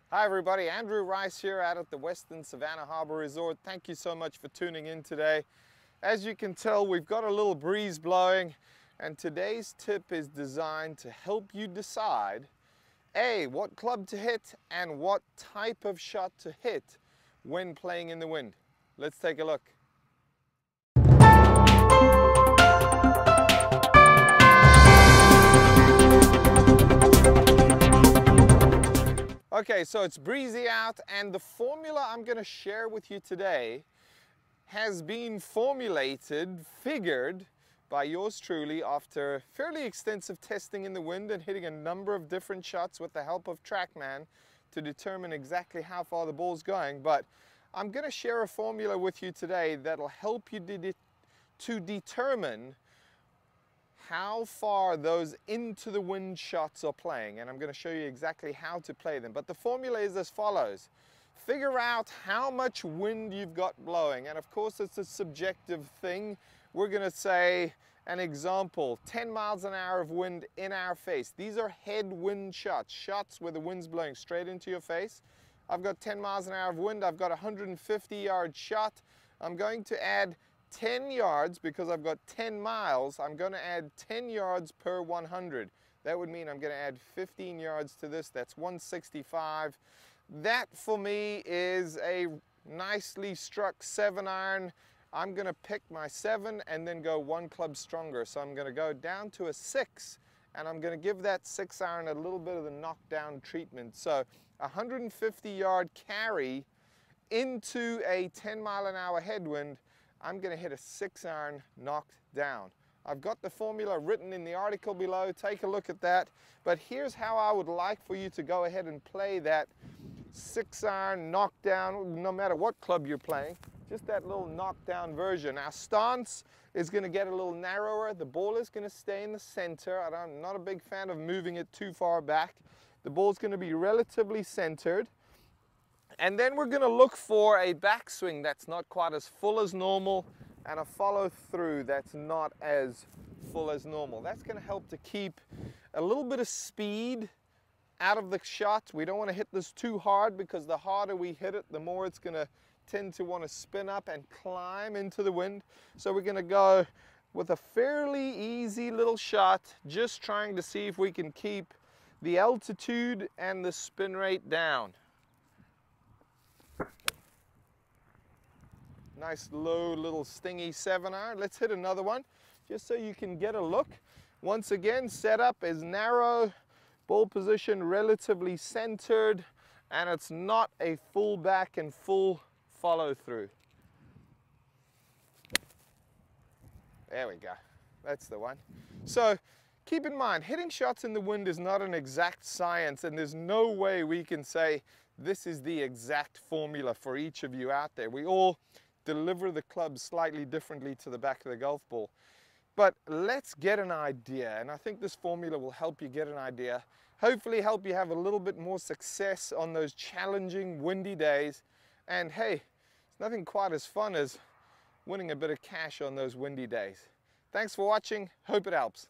Hi everybody, Andrew Rice here out at the Western Savannah Harbor Resort. Thank you so much for tuning in today. As you can tell, we've got a little breeze blowing, and today's tip is designed to help you decide A, what club to hit and what type of shot to hit when playing in the wind. Let's take a look. Okay, so it's breezy out, and the formula I'm going to share with you today has been figured by yours truly after fairly extensive testing in the wind and hitting a number of different shots with the help of TrackMan to determine exactly how far the ball's going. But I'm going to share a formula with you today that'll help you to determine how far those into the wind shots are playing, and I'm going to show you exactly how to play them. But the formula is as follows. Figure out how much wind you've got blowing, and of course it's a subjective thing. We're going to say an example, 10 miles an hour of wind in our face. These are headwind shots, shots where the wind's blowing straight into your face. I've got 10 miles an hour of wind, I've got a 150-yard shot. I'm going to add 10 yards because I've got 10 miles. I'm going to add 10 yards per 100. That would mean I'm going to add 15 yards to this. That's 165. That for me is a nicely struck 7-iron. I'm going to pick my 7 and then go one club stronger. So I'm going to go down to a 6, and I'm going to give that 6-iron a little bit of the knockdown treatment. So a 150-yard carry into a 10-mile-an-hour headwind, I'm going to hit a 6-iron knocked down. I've got the formula written in the article below. Take a look at that. But here's how I would like for you to go ahead and play that 6-iron knockdown, no matter what club you're playing, just that little knockdown version. Our stance is going to get a little narrower. The ball is going to stay in the center. I'm not a big fan of moving it too far back. The ball's going to be relatively centered. And then we're going to look for a backswing that's not quite as full as normal and a follow through that's not as full as normal. That's going to help to keep a little bit of speed out of the shot. We don't want to hit this too hard because the harder we hit it, the more it's going to tend to want to spin up and climb into the wind. So we're going to go with a fairly easy little shot, just trying to see if we can keep the altitude and the spin rate down. Nice low little stingy 7-iron. Let's hit another one just so you can get a look. Once again, setup is narrow, ball position relatively centered, and it's not a full back and full follow through. There we go. That's the one. So keep in mind, hitting shots in the wind is not an exact science, and there's no way we can say this is the exact formula for each of you out there. We all deliver the club slightly differently to the back of the golf ball. But let's get an idea, and I think this formula will help you get an idea, hopefully help you have a little bit more success on those challenging windy days. And hey, it's nothing quite as fun as winning a bit of cash on those windy days. Thanks for watching, hope it helps.